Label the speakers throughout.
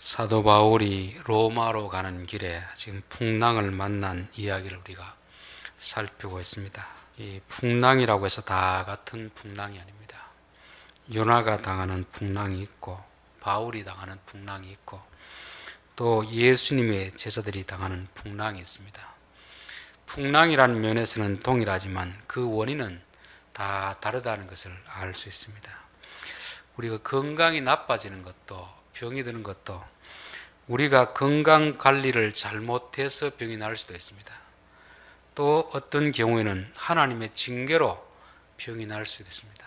Speaker 1: 사도 바울이 로마로 가는 길에 지금 풍랑을 만난 이야기를 우리가 살피고 있습니다. 이 풍랑이라고 해서 다 같은 풍랑이 아닙니다. 요나가 당하는 풍랑이 있고 바울이 당하는 풍랑이 있고 또 예수님의 제자들이 당하는 풍랑이 있습니다. 풍랑이라는 면에서는 동일하지만 그 원인은 다 다르다는 것을 알 수 있습니다. 우리가 건강이 나빠지는 것도 병이 드는 것도 우리가 건강 관리를 잘못해서 병이 날 수도 있습니다. 또 어떤 경우에는 하나님의 징계로 병이 날 수도 있습니다.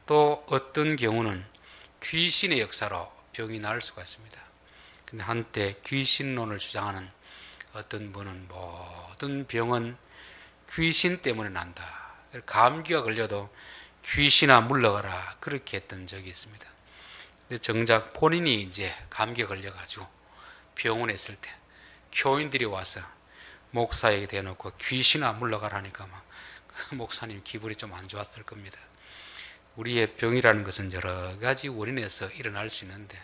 Speaker 1: 또 어떤 경우는 귀신의 역사로 병이 날 수가 있습니다. 근데 한때 귀신론을 주장하는 어떤 분은 모든 병은 귀신 때문에 난다. 감기가 걸려도 귀신아 물러가라 그렇게 했던 적이 있습니다. 근데 정작 본인이 이제 감기에 걸려가지고 병원에 있을 때 교인들이 와서 목사에게 대놓고 귀신아 물러가라니까 막 목사님 기분이 좀 안 좋았을 겁니다. 우리의 병이라는 것은 여러 가지 원인에서 일어날 수 있는데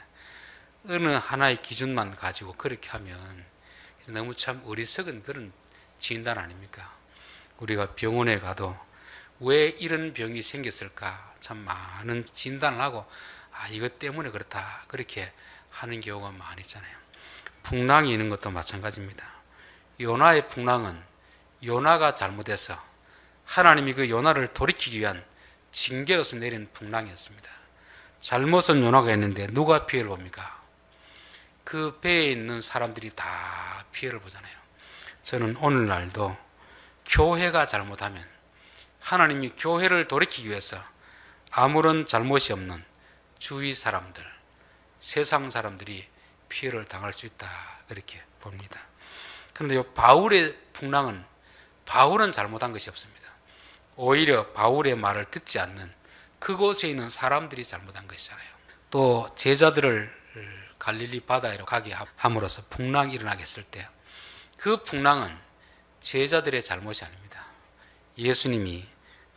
Speaker 1: 어느 하나의 기준만 가지고 그렇게 하면 너무 참 어리석은 그런 진단 아닙니까? 우리가 병원에 가도 왜 이런 병이 생겼을까 참 많은 진단을 하고 이것 때문에 그렇다 그렇게 하는 경우가 많이 있잖아요. 풍랑이 있는 것도 마찬가지입니다. 요나의 풍랑은 요나가 잘못해서 하나님이 그 요나를 돌이키기 위한 징계로서 내린 풍랑이었습니다. 잘못은 요나가 했는데 누가 피해를 봅니까? 그 배에 있는 사람들이 다 피해를 보잖아요. 저는 오늘날도 교회가 잘못하면 하나님이 교회를 돌이키기 위해서 아무런 잘못이 없는 주위 사람들, 세상 사람들이 피해를 당할 수 있다 그렇게 봅니다. 그런데 이 바울의 풍랑은 바울은 잘못한 것이 없습니다. 오히려 바울의 말을 듣지 않는 그곳에 있는 사람들이 잘못한 것이잖아요. 또 제자들을 갈릴리 바다로 가게 함으로써 풍랑이 일어나게 했을 때 그 풍랑은 제자들의 잘못이 아닙니다. 예수님이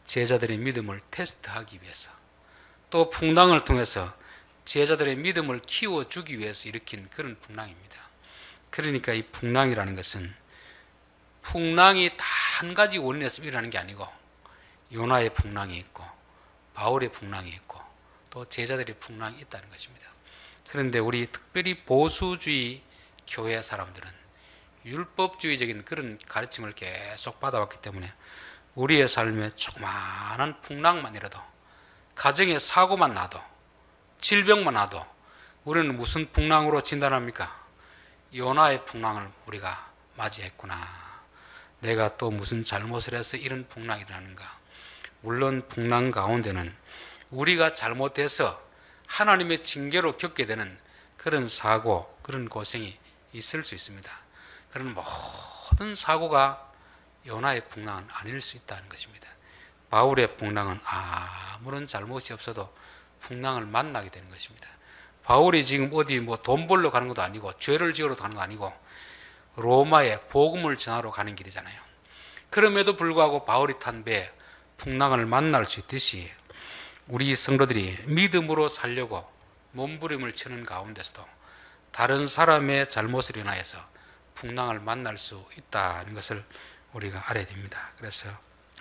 Speaker 1: 제자들의 믿음을 테스트하기 위해서 또 풍랑을 통해서 제자들의 믿음을 키워주기 위해서 일으킨 그런 풍랑입니다. 그러니까 이 풍랑이라는 것은 풍랑이 다 한 가지 원인에서 일어나는 게 아니고 요나의 풍랑이 있고 바울의 풍랑이 있고 또 제자들의 풍랑이 있다는 것입니다. 그런데 우리 특별히 보수주의 교회 사람들은 율법주의적인 그런 가르침을 계속 받아왔기 때문에 우리의 삶에 조그마한 풍랑만이라도 가정에 사고만 나도 질병만 나도 우리는 무슨 풍랑으로 진단합니까? 요나의 풍랑을 우리가 맞이했구나. 내가 또 무슨 잘못을 해서 이런 풍랑이 일어나는가. 물론 풍랑 가운데는 우리가 잘못해서 하나님의 징계로 겪게 되는 그런 사고, 그런 고생이 있을 수 있습니다. 그런 모든 사고가 요나의 풍랑은 아닐 수 있다는 것입니다. 바울의 풍랑은 아무런 잘못이 없어도 풍랑을 만나게 되는 것입니다. 바울이 지금 어디 돈 벌러 가는 것도 아니고 죄를 지으러 가는 거 아니고 로마에 복음을 전하러 가는 길이잖아요. 그럼에도 불구하고 바울이 탄 배에 풍랑을 만날 수 있듯이 우리 성도들이 믿음으로 살려고 몸부림을 치는 가운데서도 다른 사람의 잘못을 인하여서 풍랑을 만날 수 있다는 것을 우리가 알아야 됩니다. 그래서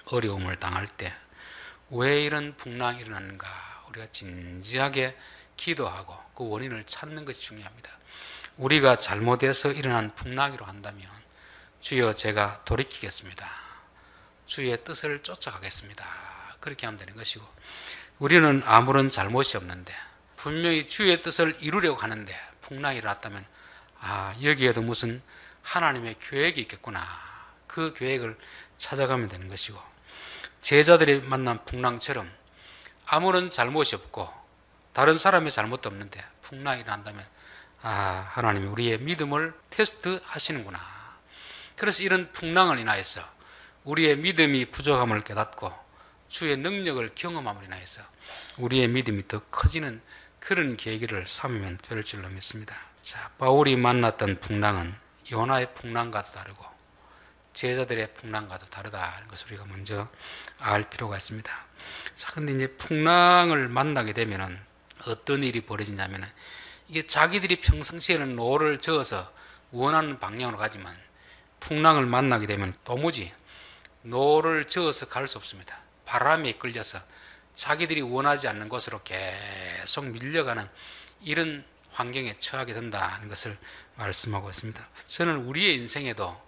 Speaker 1: 어려움을 당할 때 왜 이런 풍랑이 일어나는가 우리가 진지하게 기도하고 그 원인을 찾는 것이 중요합니다. 우리가 잘못해서 일어난 풍랑이로 한다면 주여 제가 돌이키겠습니다. 주의 뜻을 쫓아가겠습니다. 그렇게 하면 되는 것이고 우리는 아무런 잘못이 없는데 분명히 주의 뜻을 이루려고 하는데 풍랑이 일어났다면 여기에도 무슨 하나님의 계획이 있겠구나. 그 계획을 찾아가면 되는 것이고 제자들이 만난 풍랑처럼 아무런 잘못이 없고 다른 사람의 잘못도 없는데 풍랑이 일어난다면 하나님이 우리의 믿음을 테스트 하시는구나. 그래서 이런 풍랑을 인하여서 우리의 믿음이 부족함을 깨닫고 주의 능력을 경험함을 인하여서 우리의 믿음이 더 커지는 그런 계기를 삼으면 될 줄로 믿습니다. 자, 바울이 만났던 풍랑은 요나의 풍랑과도 다르고 제자들의 풍랑과도 다르다는 것을 우리가 먼저 알 필요가 있습니다. 자, 근데 이제 풍랑을 만나게 되면은 어떤 일이 벌어지냐면은 이게 자기들이 평상시에는 노를 저어서 원하는 방향으로 가지만 풍랑을 만나게 되면 도무지 노를 저어서 갈 수 없습니다. 바람에 끌려서 자기들이 원하지 않는 곳으로 계속 밀려가는 이런 환경에 처하게 된다는 것을 말씀하고 있습니다. 저는 우리의 인생에도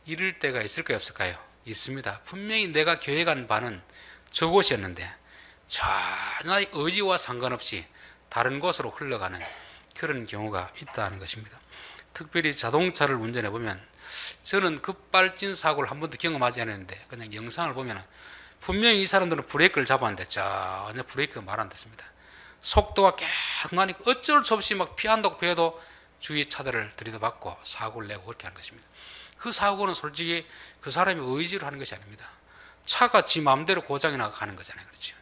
Speaker 1: 이럴 때가 있을까요, 없을까요? 있습니다. 분명히 내가 계획한 바는 저곳이었는데 전혀 의지와 상관없이 다른 곳으로 흘러가는 그런 경우가 있다는 것입니다. 특별히 자동차를 운전해 보면 저는 급발진 사고를 한 번도 경험하지 않았는데 그냥 영상을 보면 분명히 이 사람들은 브레이크를 잡았는데 전혀 브레이크가 말 안 됐습니다. 속도가 계속 나니까 어쩔 수 없이 막 피한다고 해도 주위 차들을 들이대받고 사고를 내고 그렇게 하는 것입니다. 그 사고는 솔직히 그 사람이 의지로 하는 것이 아닙니다. 차가 지 마음대로 고장이 나고 가는 거잖아요. 그렇죠.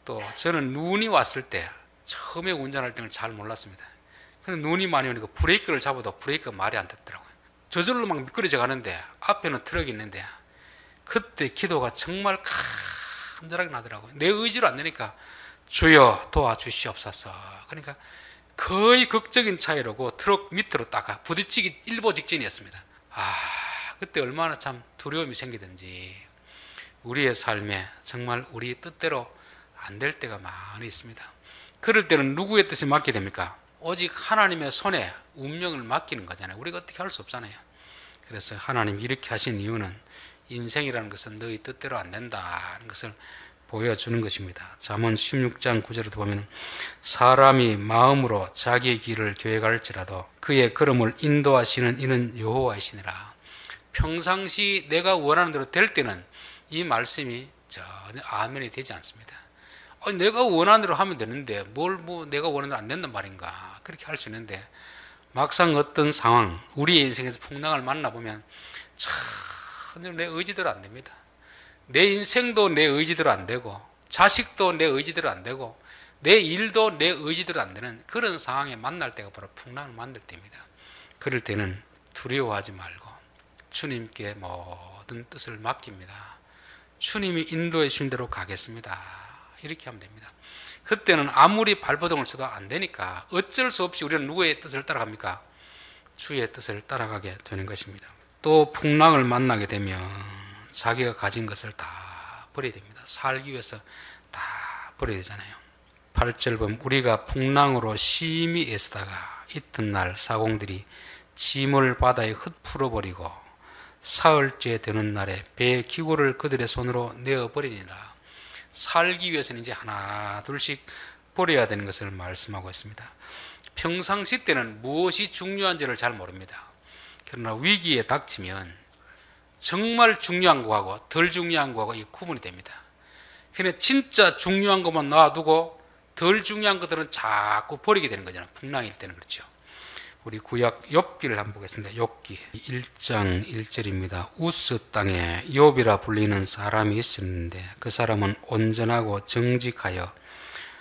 Speaker 1: 또 저는 눈이 왔을 때 처음에 운전할 때는 잘 몰랐습니다. 근데 눈이 많이 오니까 브레이크를 잡아도 브레이크가 말이 안 됐더라고요. 저절로 막 미끄러져 가는데 앞에는 트럭이 있는데 그때 기도가 정말 간절하게 나더라고요. 내 의지로 안 되니까 주여 도와주시옵소서. 그러니까 거의 극적인 차이로고 트럭 밑으로 딱 부딪히기 일보 직전이었습니다. 그때 얼마나 참 두려움이 생기든지 우리의 삶에 정말 우리 뜻대로 안 될 때가 많이 있습니다. 그럴 때는 누구의 뜻에 맡게 됩니까? 오직 하나님의 손에 운명을 맡기는 거잖아요. 우리가 어떻게 할 수 없잖아요. 그래서 하나님이 이렇게 하신 이유는 인생이라는 것은 너희 뜻대로 안 된다는 것을 보여주는 것입니다. 잠언 16장 9절에도 보면 사람이 마음으로 자기의 길을 계획할지라도 그의 걸음을 인도하시는 이는 여호와이시니라. 평상시 내가 원하는 대로 될 때는 이 말씀이 전혀 아멘이 되지 않습니다. 내가 원하는 대로 하면 되는데 내가 원하는 대로 안 된단 말인가 그렇게 할 수 있는데 막상 어떤 상황 우리의 인생에서 풍랑을 만나보면 참 내 의지대로 안 됩니다. 내 인생도 내 의지대로 안 되고 자식도 내 의지대로 안 되고 내 일도 내 의지대로 안 되는 그런 상황에 만날 때가 바로 풍랑을 만날 때입니다. 그럴 때는 두려워하지 말고 주님께 모든 뜻을 맡깁니다. 주님이 인도해 주신 대로 가겠습니다. 이렇게 하면 됩니다. 그때는 아무리 발버둥을 쳐도 안 되니까 어쩔 수 없이 우리는 누구의 뜻을 따라갑니까? 주의 뜻을 따라가게 되는 것입니다. 또 풍랑을 만나게 되면 자기가 가진 것을 다 버려야 됩니다. 살기 위해서 다 버려야 되잖아요. 8절 보면 우리가 풍랑으로 심히 애쓰다가 이튿날 사공들이 짐을 바다에 흩풀어버리고 사흘째 되는 날에 배의 기구를 그들의 손으로 내어버리니라. 살기 위해서는 이제 하나 둘씩 버려야 되는 것을 말씀하고 있습니다. 평상시 때는 무엇이 중요한지를 잘 모릅니다. 그러나 위기에 닥치면 정말 중요한 거하고 덜 중요한 거하고 이 구분이 됩니다. 그러니까 진짜 중요한 것만 놔두고 덜 중요한 것들은 자꾸 버리게 되는 거잖아요. 풍랑일 때는 그렇죠. 우리 구약 욥기를 한번 보겠습니다. 욥기 1장 1절입니다. 우스 땅에 욥이라 불리는 사람이 있었는데 그 사람은 온전하고 정직하여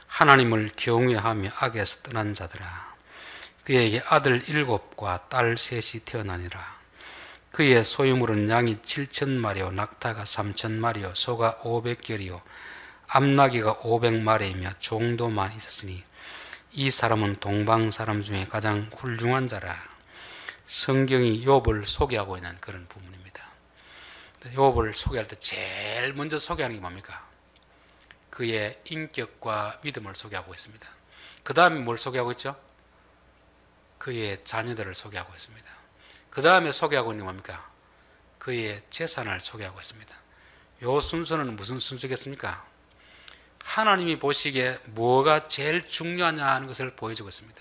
Speaker 1: 하나님을 경외하며 악에서 떠난 자더라. 그에게 아들 7과 딸 3이 태어나니라. 그의 소유물은 양이 7,000마리요 낙타가 3,000마리요 소가 500결이요 암나귀가 500마리이며 종도만 있었으니 이 사람은 동방 사람 중에 가장 훌륭한 자라. 성경이 욥을 소개하고 있는 그런 부분입니다. 욥을 소개할 때 제일 먼저 소개하는 게 뭡니까? 그의 인격과 믿음을 소개하고 있습니다. 그 다음에 뭘 소개하고 있죠? 그의 자녀들을 소개하고 있습니다. 그 다음에 소개하고 있는 게 뭡니까? 그의 재산을 소개하고 있습니다. 이 순서는 무슨 순서겠습니까? 하나님이 보시기에 뭐가 제일 중요하냐 하는 것을 보여주고 있습니다.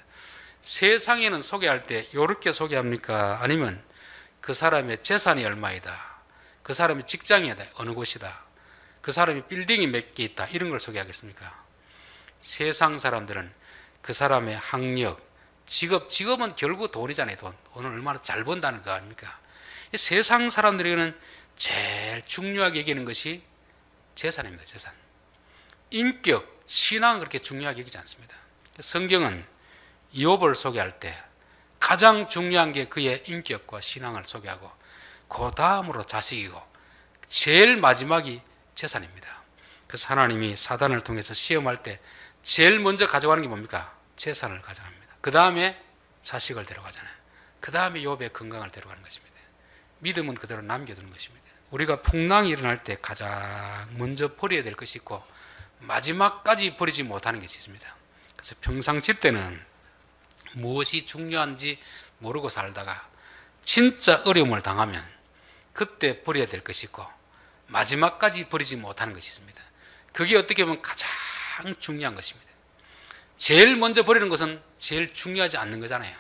Speaker 1: 세상에는 소개할 때 이렇게 소개합니까? 아니면 그 사람의 재산이 얼마이다, 그 사람의 직장이다, 어느 곳이다, 그 사람의 빌딩이 몇 개 있다, 이런 걸 소개하겠습니까? 세상 사람들은 그 사람의 학력, 직업은 결국 돈이잖아요. 돈을 얼마나 잘 번다는 거 아닙니까? 세상 사람들에게는 제일 중요하게 여기는 것이 재산입니다. 재산. 인격, 신앙은 그렇게 중요하게 여기지 않습니다. 성경은 욥을 소개할 때 가장 중요한 게 그의 인격과 신앙을 소개하고 그 다음으로 자식이고 제일 마지막이 재산입니다. 그래서 하나님이 사단을 통해서 시험할 때 제일 먼저 가져가는 게 뭡니까? 재산을 가져갑니다. 그 다음에 자식을 데려가잖아요. 그 다음에 욥의 건강을 데려가는 것입니다. 믿음은 그대로 남겨두는 것입니다. 우리가 풍랑이 일어날 때 가장 먼저 버려야 될 것이 있고 마지막까지 버리지 못하는 것이 있습니다. 그래서 평상시 때는 무엇이 중요한지 모르고 살다가 진짜 어려움을 당하면 그때 버려야 될 것이 있고 마지막까지 버리지 못하는 것이 있습니다. 그게 어떻게 보면 가장 중요한 것입니다. 제일 먼저 버리는 것은 제일 중요하지 않는 거잖아요.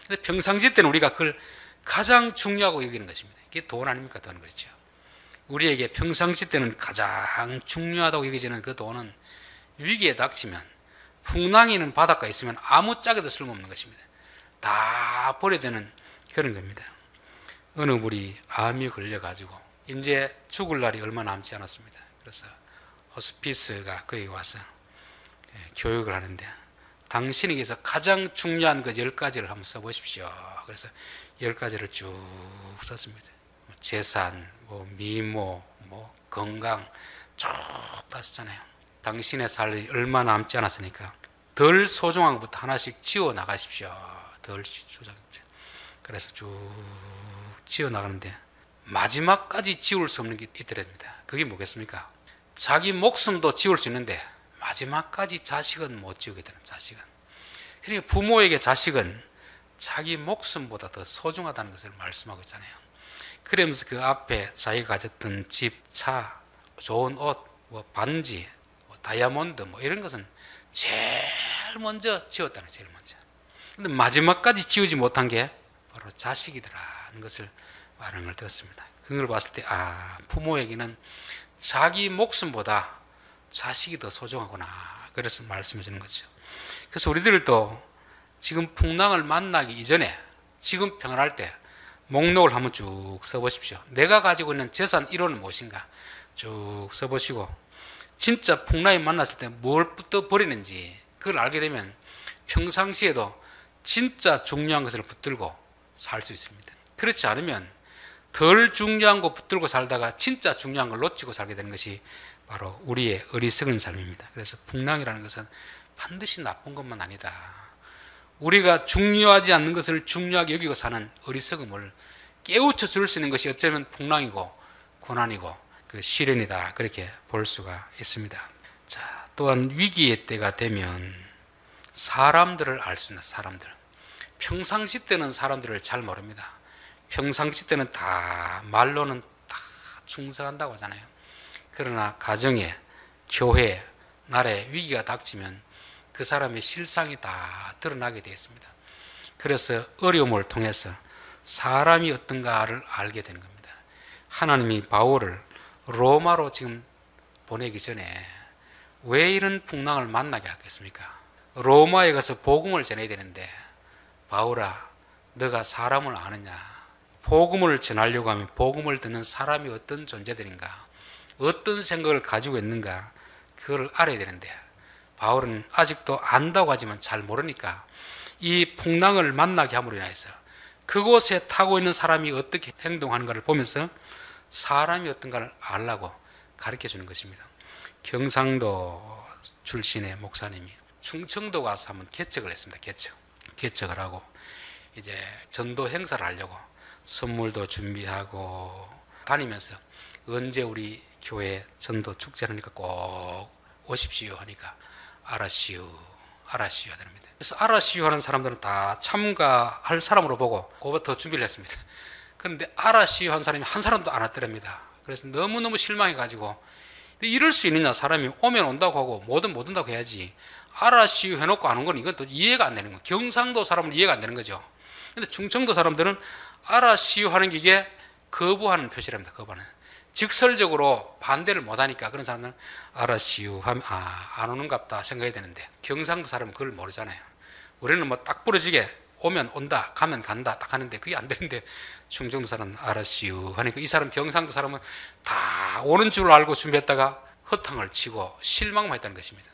Speaker 1: 근데 평상시 때는 우리가 그걸 가장 중요하고 여기는 것입니다. 이게 돈 아닙니까? 돈 그렇죠. 우리에게 평상시 때는 가장 중요하다고 여겨지는 그 돈은 위기에 닥치면 풍랑이 있는 바닷가에 있으면 아무짝에도 쓸모없는 것입니다. 다 버려야 되는 그런 겁니다. 어느 분이 암이 걸려가지고 이제 죽을 날이 얼마 남지 않았습니다. 그래서 호스피스가 거기 와서 교육을 하는데 당신에게서 가장 중요한 그 10가지를 한번 써보십시오. 그래서 10가지를 쭉 썼습니다. 재산, 미모, 건강 쭉 다 썼잖아요. 당신의 살이 얼마 남지 않았으니까 덜 소중한 것부터 하나씩 지워 나가십시오. 덜 소중한 것. 그래서 쭉 지워 나가는데 마지막까지 지울 수 없는 게 있더랍니다. 그게 뭐겠습니까? 자기 목숨도 지울 수 있는데 마지막까지 자식은 못 지우게 되는 자식은. 그러니까 부모에게 자식은 자기 목숨보다 더 소중하다는 것을 말씀하고 있잖아요. 그러면서 그 앞에 자기가 가졌던 집, 차, 좋은 옷, 반지, 다이아몬드 이런 것은 제일 먼저 지웠다는 거예요. 제일 먼저. 근데 마지막까지 지우지 못한 게 바로 자식이더라는 것을 말하는 걸 들었습니다. 그걸 봤을 때 부모에게는 자기 목숨보다 자식이 더 소중하구나. 그래서 말씀해 주는 거죠. 그래서 우리들도 지금 풍랑을 만나기 이전에 지금 평안할 때 목록을 한번 쭉 써보십시오. 내가 가지고 있는 재산 1호는 무엇인가 쭉 써보시고 진짜 풍랑이 만났을 때 뭘부터 버리는지 그걸 알게 되면 평상시에도 진짜 중요한 것을 붙들고 살 수 있습니다. 그렇지 않으면 덜 중요한 거 붙들고 살다가 진짜 중요한 걸 놓치고 살게 되는 것이 바로 우리의 어리석은 삶입니다. 그래서 풍랑이라는 것은 반드시 나쁜 것만 아니다. 우리가 중요하지 않는 것을 중요하게 여기고 사는 어리석음을 깨우쳐 줄 수 있는 것이 어쩌면 풍랑이고 고난이고 그 시련이다. 그렇게 볼 수가 있습니다. 자, 또한 위기의 때가 되면 사람들을 알 수 있는 사람들. 평상시 때는 사람들을 잘 모릅니다. 평상시 때는 다 말로는 다 충성한다고 하잖아요. 그러나 가정에, 교회, 나라에 위기가 닥치면 그 사람의 실상이 다 드러나게 되어 있습니다. 그래서 어려움을 통해서 사람이 어떤가를 알게 되는 겁니다. 하나님이 바울을 로마로 지금 보내기 전에 왜 이런 풍랑을 만나게 하겠습니까? 로마에 가서 복음을 전해야 되는데 바울아, 너가 사람을 아느냐? 복음을 전하려고 하면 복음을 듣는 사람이 어떤 존재들인가? 어떤 생각을 가지고 있는가? 그걸 알아야 되는데 바울은 아직도 안다고 하지만 잘 모르니까 이 풍랑을 만나게 함으로 인해서 그곳에 타고 있는 사람이 어떻게 행동하는가를 보면서 사람이 어떤가를 알라고 가르쳐 주는 것입니다. 경상도 출신의 목사님이 충청도 가서 한번 개척을 했습니다. 개척을 하고 이제 전도 행사를 하려고 선물도 준비하고 다니면서 언제 우리 교회 전도 축제를 하니까 꼭 오십시오 하니까 알았시오 하답니다. 그래서 알았시오 하는 사람들은 다 참가할 사람으로 보고 그거부터 준비를 했습니다. 그런데 알았시오 한 사람이 한 사람도 안 왔더랍니다. 그래서 너무너무 실망해가지고 이럴 수 있느냐, 사람이 오면 온다고 하고 못 온다고 해야지 알았시오 해놓고 안 온 건 이건 또 이해가 안 되는 거예요. 경상도 사람은 이해가 안 되는 거죠. 근데 충청도 사람들은 알았시오 하는 게 이게 거부하는 표시랍니다. 거부하는. 직설적으로 반대를 못하니까 그런 사람들은 알았시오 하면 안 오는갑다 생각해야 되는데 경상도 사람은 그걸 모르잖아요. 우리는 딱 부러지게 오면 온다, 가면 간다 딱 하는데 그게 안 되는데 충청도 사람은 알았시오 하니까 이 사람 경상도 사람은 다 오는 줄 알고 준비했다가 허탕을 치고 실망만 했다는 것입니다.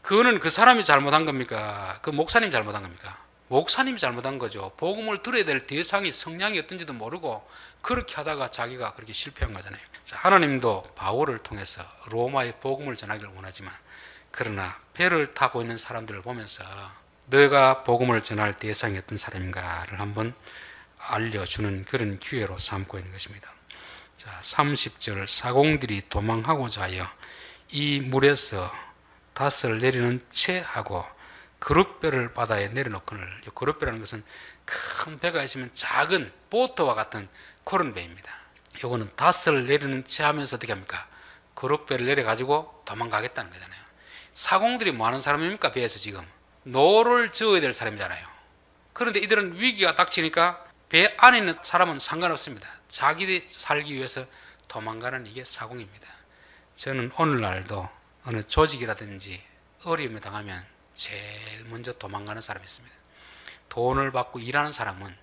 Speaker 1: 그거는 그 사람이 잘못한 겁니까? 그 목사님이 잘못한 겁니까? 목사님이 잘못한 거죠. 복음을 들어야 될 대상이 성량이 어떤지도 모르고 그렇게 하다가 자기가 그렇게 실패한 거잖아요. 하나님도 바울을 통해서 로마의 복음을 전하기를 원하지만 그러나 배를 타고 있는 사람들을 보면서 너가 복음을 전할 대상이 어떤 사람인가를 한번 알려주는 그런 기회로 삼고 있는 것입니다. 자, 30절 사공들이 도망하고자 하여 이 물에서 닷을 내리는 채 하고 그릇배를 바다에 내려놓거늘. 그릇배라는 것은 큰 배가 있으면 작은 보트와 같은 그런 배입니다. 이거는 닷을 내리는 채 하면서 어떻게 합니까? 그릇배를 내려가지고 도망가겠다는 거잖아요. 사공들이 뭐 하는 사람입니까? 배에서 지금 노를 저어야 될 사람이잖아요. 그런데 이들은 위기가 닥치니까 배 안에 있는 사람은 상관없습니다. 자기들이 살기 위해서 도망가는 이게 사공입니다. 저는 오늘날도 어느 조직이라든지 어려움에 당하면 제일 먼저 도망가는 사람이 있습니다. 돈을 받고 일하는 사람은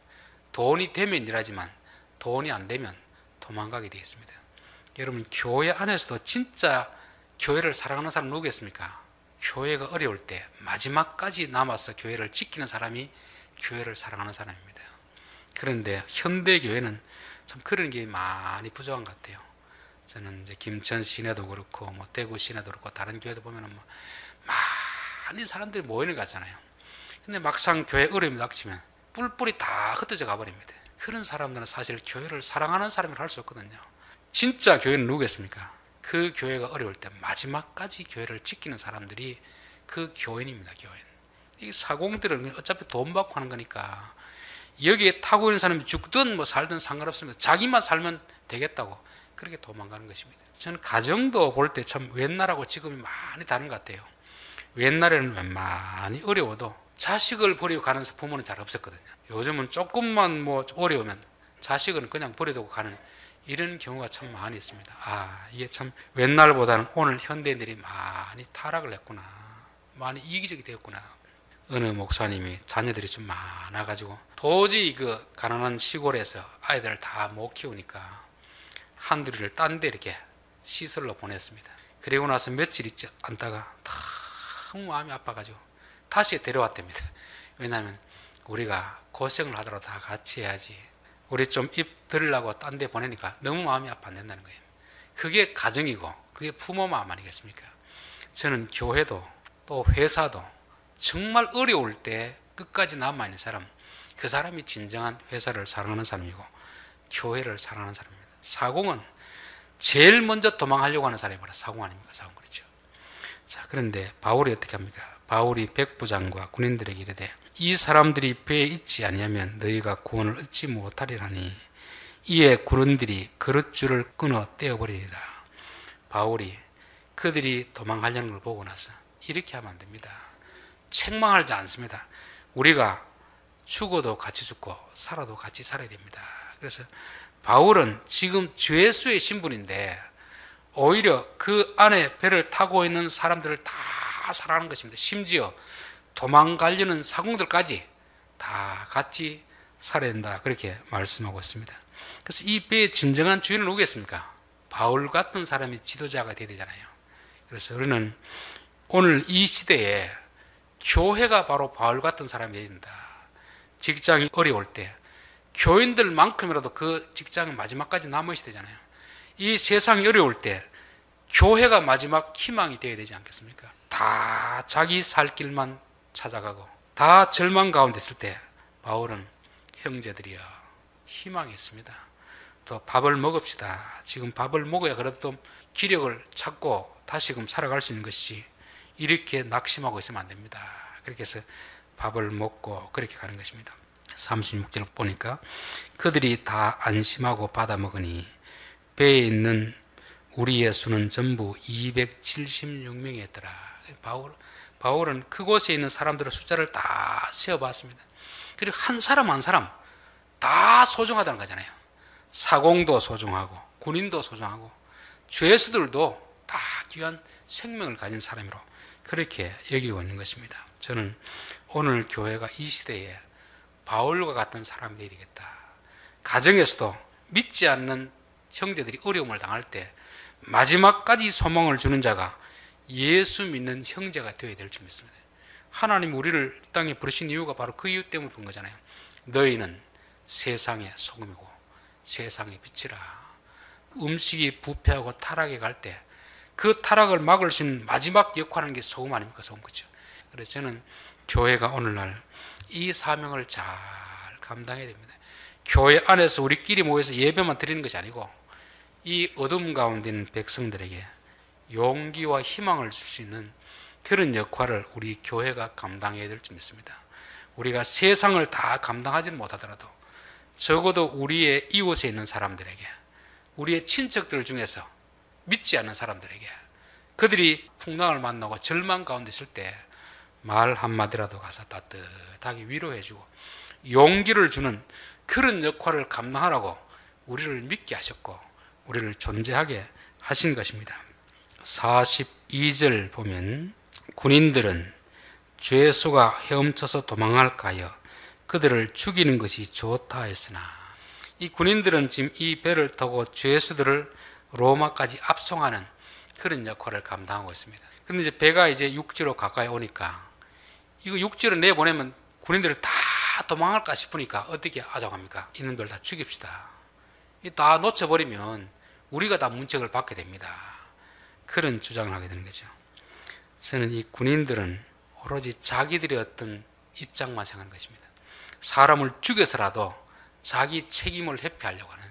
Speaker 1: 돈이 되면 일하지만 돈이 안 되면 도망가게 되어 있습니다. 여러분, 교회 안에서도 진짜 교회를 사랑하는 사람 누구겠습니까? 교회가 어려울 때 마지막까지 남아서 교회를 지키는 사람이 교회를 사랑하는 사람입니다. 그런데 현대 교회는 참 그런 게 많이 부족한 것 같아요. 저는 이제 김천 시내도 그렇고 뭐 대구 시내도 그렇고 다른 교회도 보면은 뭐 많은 사람들이 모이는 것 같잖아요. 근데 막상 교회 어려움이 닥치면 뿔뿔이 다 흩어져 가버립니다. 그런 사람들은 사실 교회를 사랑하는 사람이라 할 수 없거든요. 진짜 교회는 누구겠습니까? 그 교회가 어려울 때 마지막까지 교회를 지키는 사람들이 그 교인입니다. 교인. 이 사공들은 어차피 돈 받고 하는 거니까 여기에 타고 있는 사람이 죽든 뭐 살든 상관없습니다. 자기만 살면 되겠다고 그렇게 도망가는 것입니다. 저는 가정도 볼 때 참 옛날하고 지금이 많이 다른 것 같아요. 옛날에는 많이 어려워도 자식을 버리고 가는 부모는 잘 없었거든요. 요즘은 조금만 뭐 어려우면 자식은 그냥 버려두고 가는 이런 경우가 참 많이 있습니다. 이게 참 옛날보다는 오늘 현대인들이 많이 타락을 했구나, 많이 이기적이 되었구나. 어느 목사님이 자녀들이 좀 많아가지고 도저히 그 가난한 시골에서 아이들을 다 못 키우니까 한둘이를 딴 데 이렇게 시설로 보냈습니다. 그리고 나서 며칠 있지 않다가 너무 마음이 아파가지고 다시 데려왔답니다. 왜냐하면 우리가 고생을 하더라도 다 같이 해야지, 우리 좀 입 들으려고 딴 데 보내니까 너무 마음이 아파 안 된다는 거예요. 그게 가정이고 그게 부모 마음 아니겠습니까? 저는 교회도 또 회사도 정말 어려울 때 끝까지 남아있는 사람, 그 사람이 진정한 회사를 사랑하는 사람이고 교회를 사랑하는 사람입니다. 사공은 제일 먼저 도망하려고 하는 사람이 바로 사공 아닙니까? 사공, 그렇죠. 자, 그런데 바울이 어떻게 합니까? 바울이 백부장과 군인들에게 이르되 이 사람들이 배에 있지 아니하면 너희가 구원을 얻지 못하리라니 이에 군인들이 그릇줄을 끊어 떼어버리리라. 바울이 그들이 도망하려는 걸 보고 나서 이렇게 하면 안 됩니다. 책망하지 않습니다. 우리가 죽어도 같이 죽고 살아도 같이 살아야 됩니다. 그래서 바울은 지금 죄수의 신분인데 오히려 그 안에 배를 타고 있는 사람들을 다 사랑하는 것입니다. 심지어 도망가려는 사공들까지 다 같이 살아야 된다, 그렇게 말씀하고 있습니다. 그래서 이 배의 진정한 주인은 누구겠습니까? 바울 같은 사람이 지도자가 되어야 되잖아요. 그래서 우리는 오늘 이 시대에 교회가 바로 바울 같은 사람이 되어야 된다. 직장이 어려울 때 교인들만큼이라도 그 직장이 마지막까지 남아있어야 되잖아요. 이 세상이 어려울 때 교회가 마지막 희망이 되어야 되지 않겠습니까? 다 자기 살 길만 찾아가고 다 절망 가운데 있을 때 바울은 형제들이여 희망이 있습니다. 또 밥을 먹읍시다. 지금 밥을 먹어야 그래도 좀 기력을 찾고 다시금 살아갈 수 있는 것이지 이렇게 낙심하고 있으면 안 됩니다. 그렇게 해서 밥을 먹고 그렇게 가는 것입니다. 36절 보니까 그들이 다 안심하고 받아 먹으니 배에 있는 우리의 수는 전부 276명이었더라. 바울은 그곳에 있는 사람들의 숫자를 다 세어봤습니다. 그리고 한 사람 한 사람 다 소중하다는 거잖아요. 사공도 소중하고 군인도 소중하고 죄수들도 다 귀한 생명을 가진 사람으로 그렇게 여기고 있는 것입니다. 저는 오늘 교회가 이 시대에 바울과 같은 사람이 되어야 되겠다. 가정에서도 믿지 않는 형제들이 어려움을 당할 때 마지막까지 소망을 주는 자가 예수 믿는 형제가 되어야 될 줄 믿습니다. 하나님 우리를 땅에 부르신 이유가 바로 그 이유 때문에 부른 거잖아요. 너희는 세상의 소금이고 세상의 빛이라. 음식이 부패하고 타락해 갈 때 그 타락을 막을 수 있는 마지막 역할하는 게 소금 아닙니까? 소금, 그렇죠? 그래서 저는 교회가 오늘날 이 사명을 잘 감당해야 됩니다. 교회 안에서 우리끼리 모여서 예배만 드리는 것이 아니고 이 어둠 가운데 있는 백성들에게 용기와 희망을 줄 수 있는 그런 역할을 우리 교회가 감당해야 될 줄 믿습니다. 우리가 세상을 다 감당하지는 못하더라도 적어도 우리의 이웃에 있는 사람들에게, 우리의 친척들 중에서 믿지 않는 사람들에게, 그들이 풍랑을 만나고 절망 가운데 있을 때 말 한마디라도 가서 따뜻하게 위로해주고 용기를 주는 그런 역할을 감당하라고 우리를 믿게 하셨고 우리를 존재하게 하신 것입니다. 42절 보면 군인들은 죄수가 헤엄쳐서 도망할까 하여 그들을 죽이는 것이 좋다 했으나, 이 군인들은 지금 이 배를 타고 죄수들을 로마까지 압송하는 그런 역할을 감당하고 있습니다. 그런데 이제 배가 이제 육지로 가까이 오니까 이거 육지로 내보내면 군인들이 다 도망할까 싶으니까 어떻게 하자고 합니까? 이놈들 다 죽입시다. 다 놓쳐버리면 우리가 다 문책을 받게 됩니다. 그런 주장을 하게 되는 거죠. 저는 이 군인들은 오로지 자기들의 어떤 입장만 생각하는 것입니다. 사람을 죽여서라도 자기 책임을 회피하려고 하는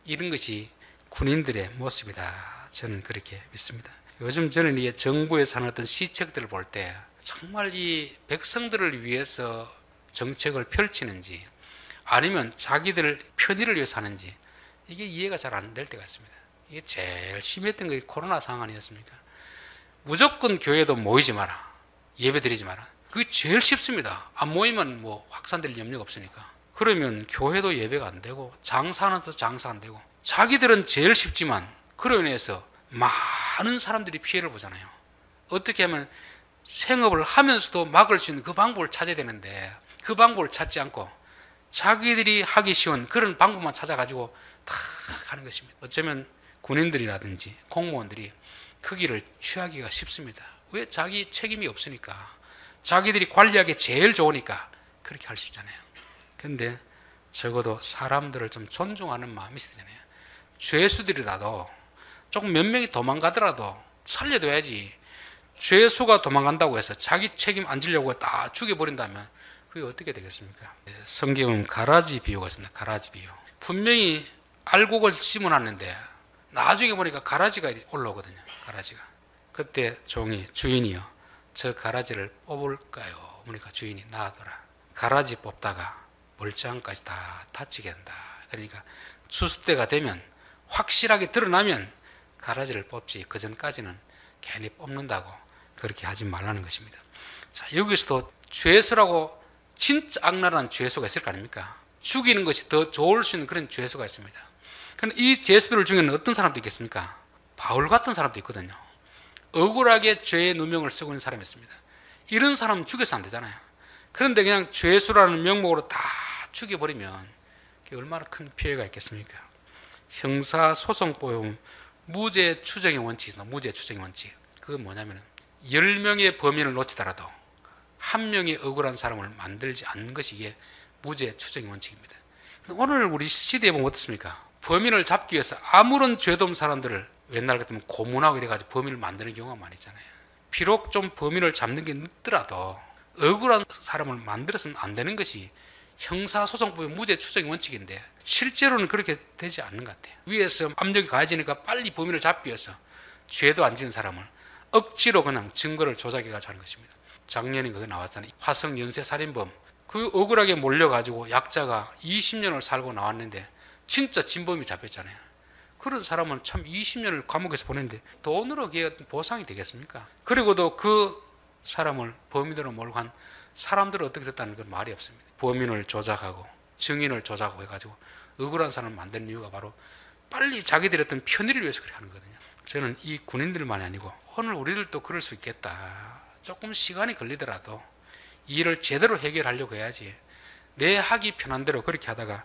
Speaker 1: 이런 것이 군인들의 모습이다. 저는 그렇게 믿습니다. 요즘 저는 이 정부에서 하는 어떤 시책들을 볼 때 정말 이 백성들을 위해서 정책을 펼치는지 아니면 자기들 편의를 위해서 하는지 이게 이해가 잘 안 될 때가 있습니다. 이게 제일 심했던 게 코로나 상황 아니었습니까? 무조건 교회도 모이지 마라, 예배 드리지 마라. 그게 제일 쉽습니다. 안 모이면 뭐 확산될 염려가 없으니까. 그러면 교회도 예배가 안 되고 장사는 또 장사 안 되고, 자기들은 제일 쉽지만 그로 인해서 많은 사람들이 피해를 보잖아요. 어떻게 하면 생업을 하면서도 막을 수 있는 그 방법을 찾아야 되는데 그 방법을 찾지 않고 자기들이 하기 쉬운 그런 방법만 찾아가지고 다 하는 것입니다. 어쩌면 군인들이라든지 공무원들이 그 길을 취하기가 쉽습니다. 왜? 자기 책임이 없으니까, 자기들이 관리하기 제일 좋으니까 그렇게 할 수 있잖아요. 그런데 적어도 사람들을 좀 존중하는 마음이 있어야 되잖아요. 죄수들이라도 조금 몇 명이 도망가더라도 살려둬야지. 죄수가 도망간다고 해서 자기 책임 안 지려고 다 죽여버린다면 그게 어떻게 되겠습니까? 성경은 가라지 비유가 있습니다. 가라지 비유. 분명히 알곡을 심어놨는데 나중에 보니까 가라지가 올라오거든요. 가라지가. 그때 종이, 주인이요, 저 가라지를 뽑을까요? 그러니까 주인이 놔둬라. 가라지 뽑다가 멀쩡한까지 다 다치게 한다. 그러니까 수습대가 되면, 확실하게 드러나면 가라지를 뽑지, 그 전까지는 괜히 뽑는다고 그렇게 하지 말라는 것입니다. 자, 여기서도 죄수라고 진짜 악랄한 죄수가 있을 거 아닙니까? 죽이는 것이 더 좋을 수 있는 그런 죄수가 있습니다. 그런데 이 죄수들 중에는 어떤 사람도 있겠습니까? 바울 같은 사람도 있거든요. 억울하게 죄의 누명을 쓰고 있는 사람이 있습니다. 이런 사람은 죽여서 안 되잖아요. 그런데 그냥 죄수라는 명목으로 다 죽여버리면 그게 얼마나 큰 피해가 있겠습니까? 형사소송법에 보면 무죄 추정의 원칙이 있습니다. 무죄 추정의 원칙. 그건 뭐냐면 10명의 범인을 놓치더라도 한 명의 억울한 사람을 만들지 않는 것이 이게 무죄 추정의 원칙입니다. 오늘 우리 시대에 보면 어떻습니까? 범인을 잡기 위해서 아무런 죄도 없는 사람들을 옛날 같으면 고문하고 이래가지고 범인을 만드는 경우가 많이 있잖아요. 비록 좀 범인을 잡는 게 늦더라도 억울한 사람을 만들어서는 안 되는 것이 형사소송법의 무죄 추정의 원칙인데 실제로는 그렇게 되지 않는 것 같아요. 위에서 압력이 가해지니까 빨리 범인을 잡기 위해서 죄도 안 지은 사람을 억지로 그냥 증거를 조작해가지고 하는 것입니다. 작년에 그게 나왔잖아요. 화성 연쇄살인범. 그 억울하게 몰려가지고 약자가 20년을 살고 나왔는데 진짜 진범이 잡혔잖아요. 그런 사람은 참 20년을 감옥에서 보냈는데 돈으로 그게 보상이 되겠습니까? 그리고도 그 사람을 범인으로 몰고 간 사람들은 어떻게 됐다는 건 말이 없습니다. 범인을 조작하고 증인을 조작하고 해가지고 억울한 사람을 만드는 이유가 바로 빨리 자기들의 어떤 편의를 위해서 그렇게 하는 거거든요. 저는 이 군인들만이 아니고 오늘 우리들도 그럴 수 있겠다. 조금 시간이 걸리더라도 이 일을 제대로 해결하려고 해야지 내 하기 편한 대로 그렇게 하다가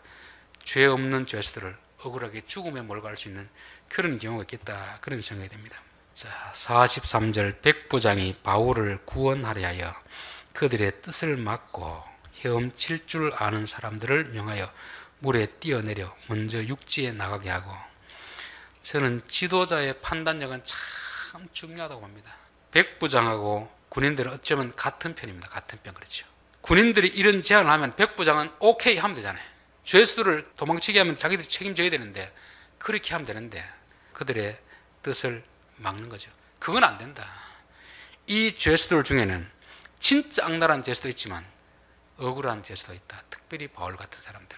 Speaker 1: 죄 없는 죄수들을 억울하게 죽음에 몰갈 수 있는 그런 경우가 있겠다. 그런 생각이 듭니다. 자, 43절 백부장이 바울을 구원하려 하여 그들의 뜻을 막고 헤엄칠 줄 아는 사람들을 명하여 물에 뛰어내려 먼저 육지에 나가게 하고, 저는 지도자의 판단력은 참 중요하다고 봅니다. 백부장하고 군인들은 어쩌면 같은 편입니다. 같은 편. 그렇죠. 군인들이 이런 제안을 하면 백부장은 오케이 하면 되잖아요. 죄수들을 도망치게 하면 자기들이 책임져야 되는데 그렇게 하면 되는데 그들의 뜻을 막는 거죠. 그건 안 된다. 이 죄수들 중에는 진짜 악랄한 죄수도 있지만 억울한 죄수도 있다. 특별히 바울 같은 사람들.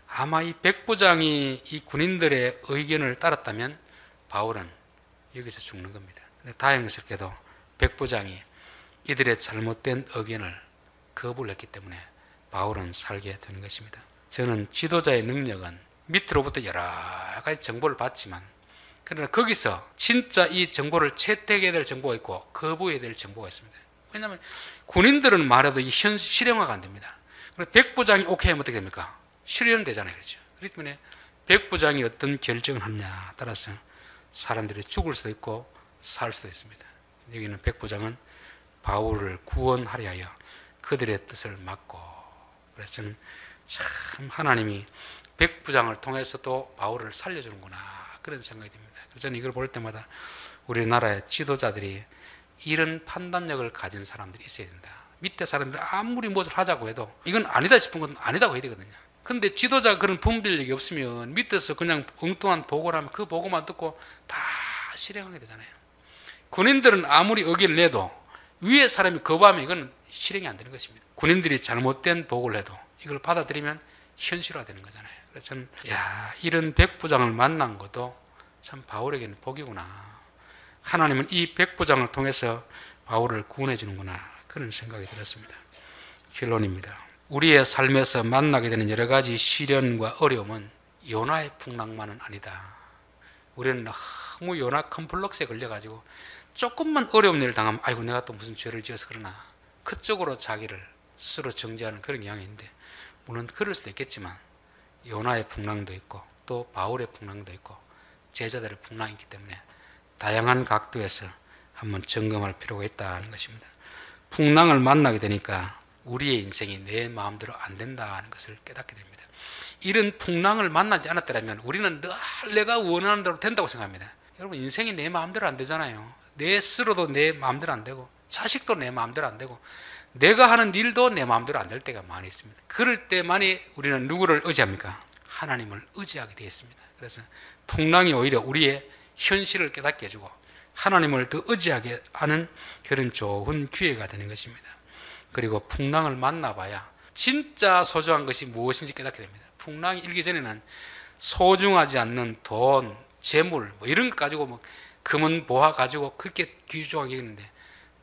Speaker 1: 아마 이 백부장이 이 군인들의 의견을 따랐다면 바울은 여기서 죽는 겁니다. 다행스럽게도 백부장이 이들의 잘못된 의견을 거부를 했기 때문에 바울은 살게 되는 것입니다. 저는 지도자의 능력은 밑으로부터 여러 가지 정보를 받지만 그러나 거기서 진짜 이 정보를 채택해야 될 정보가 있고 거부해야 될 정보가 있습니다. 왜냐하면 군인들은 말해도 이 실행화가 안 됩니다. 백부장이 오케이 하면 어떻게 됩니까? 실현은 되잖아요. 그렇죠? 그렇기 때문에 백부장이 어떤 결정을 하느냐에 따라서 사람들이 죽을 수도 있고 살 수도 있습니다. 여기는 백부장은 바울을 구원하려 하여 그들의 뜻을 막고, 그래서 저는 참 하나님이 백부장을 통해서도 바울을 살려주는구나 그런 생각이 듭니다. 그래서 저는 이걸 볼 때마다 우리나라의 지도자들이 이런 판단력을 가진 사람들이 있어야 된다. 밑에 사람들이 아무리 무엇을 하자고 해도 이건 아니다 싶은 건 아니다고 해야 되거든요. 근데 지도자가 그런 분별력이 없으면 밑에서 그냥 엉뚱한 보고를 하면 그 보고만 듣고 다 실행하게 되잖아요. 군인들은 아무리 의견을 내도 위에 사람이 거부하면 이건 실행이 안 되는 것입니다. 군인들이 잘못된 보고를 해도 이걸 받아들이면 현실화되는 거잖아요. 그래서 저는 이런 백부장을 만난 것도 참 바울에게는 복이구나. 하나님은 이 백부장을 통해서 바울을 구원해 주는구나 그런 생각이 들었습니다. 결론입니다. 우리의 삶에서 만나게 되는 여러 가지 시련과 어려움은 요나의 풍랑만은 아니다. 우리는 너무 요나 컴플렉스에 걸려가지고 조금만 어려운 일을 당하면 아이고 내가 또 무슨 죄를 지어서 그러나 그쪽으로 자기를 스스로 정죄하는 그런 경향이 있는데, 물론 그럴 수도 있겠지만 요나의 풍랑도 있고 또 바울의 풍랑도 있고 제자들의 풍랑이 있기 때문에 다양한 각도에서 한번 점검할 필요가 있다는 것입니다. 풍랑을 만나게 되니까 우리의 인생이 내 마음대로 안 된다는 것을 깨닫게 됩니다. 이런 풍랑을 만나지 않았더라면 우리는 늘 내가 원하는 대로 된다고 생각합니다. 여러분, 인생이 내 마음대로 안 되잖아요. 내 스스로도 내 마음대로 안 되고 자식도 내 마음대로 안 되고 내가 하는 일도 내 마음대로 안 될 때가 많이 있습니다. 그럴 때만이 우리는 누구를 의지합니까? 하나님을 의지하게 되어 있습니다. 그래서 풍랑이 오히려 우리의 현실을 깨닫게 해주고 하나님을 더 의지하게 하는 그런 좋은 기회가 되는 것입니다. 그리고 풍랑을 만나봐야 진짜 소중한 것이 무엇인지 깨닫게 됩니다. 풍랑이 일기 전에는 소중하지 않는 돈, 재물 이런 것 가지고 금은 보화 가지고 그렇게 귀중하게 여기는데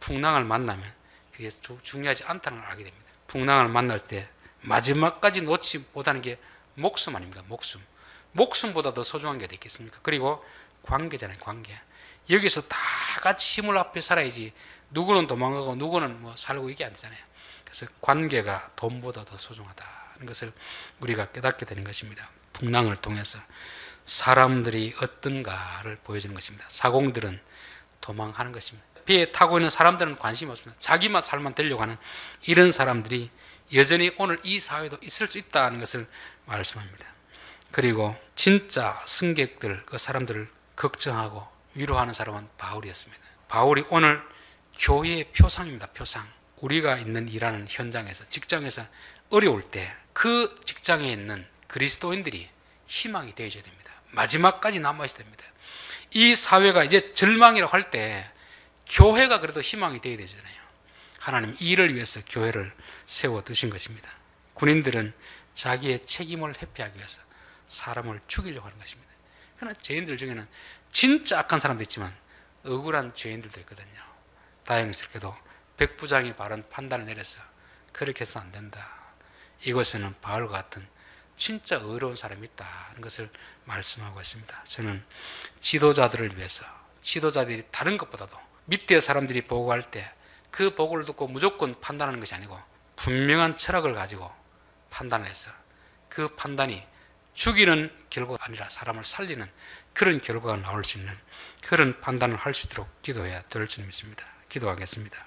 Speaker 1: 풍랑을 만나면 그게 중요하지 않다는 걸 알게 됩니다. 풍랑을 만날 때 마지막까지 놓지 못하는 게 목숨 아닙니까? 목숨보다 더 소중한 게 있겠습니까? 그리고 관계잖아요. 관계. 여기서 다 같이 힘을 합해 살아야지 누구는 도망가고 누구는 살고 이게 안 되잖아요. 그래서 관계가 돈보다 더 소중하다는 것을 우리가 깨닫게 되는 것입니다. 풍랑을 통해서 사람들이 어떤가를 보여주는 것입니다. 사공들은 도망하는 것입니다. 배에 타고 있는 사람들은 관심이 없습니다. 자기만 살만 되려고 하는 이런 사람들이 여전히 오늘 이 사회도 있을 수 있다는 것을 말씀합니다. 그리고 진짜 승객들, 그 사람들을 걱정하고 위로하는 사람은 바울이었습니다. 바울이 오늘 교회의 표상입니다. 표상. 우리가 있는 일하는 현장에서, 직장에서 어려울 때 그 직장에 있는 그리스도인들이 희망이 되어줘야 됩니다. 마지막까지 남아있어야 됩니다. 이 사회가 이제 절망이라고 할 때 교회가 그래도 희망이 되어야 되잖아요. 하나님 이를 위해서 교회를 세워두신 것입니다. 군인들은 자기의 책임을 회피하기 위해서 사람을 죽이려고 하는 것입니다. 그러나 죄인들 중에는 진짜 악한 사람도 있지만 억울한 죄인들도 있거든요. 다행스럽게도 백부장이 바른 판단을 내려서 그렇게 해서는 안 된다. 이곳에는 바울과 같은 진짜 의로운 사람이 있다는 것을 말씀하고 있습니다. 저는 지도자들을 위해서, 지도자들이 다른 것보다도 밑에 사람들이 보고할 때 그 보고를 듣고 무조건 판단하는 것이 아니고 분명한 철학을 가지고 판단을 해서 그 판단이 죽이는 결과가 아니라 사람을 살리는 그런 결과가 나올 수 있는 그런 판단을 할 수 있도록 기도해야 될 줄 믿습니다. 기도하겠습니다.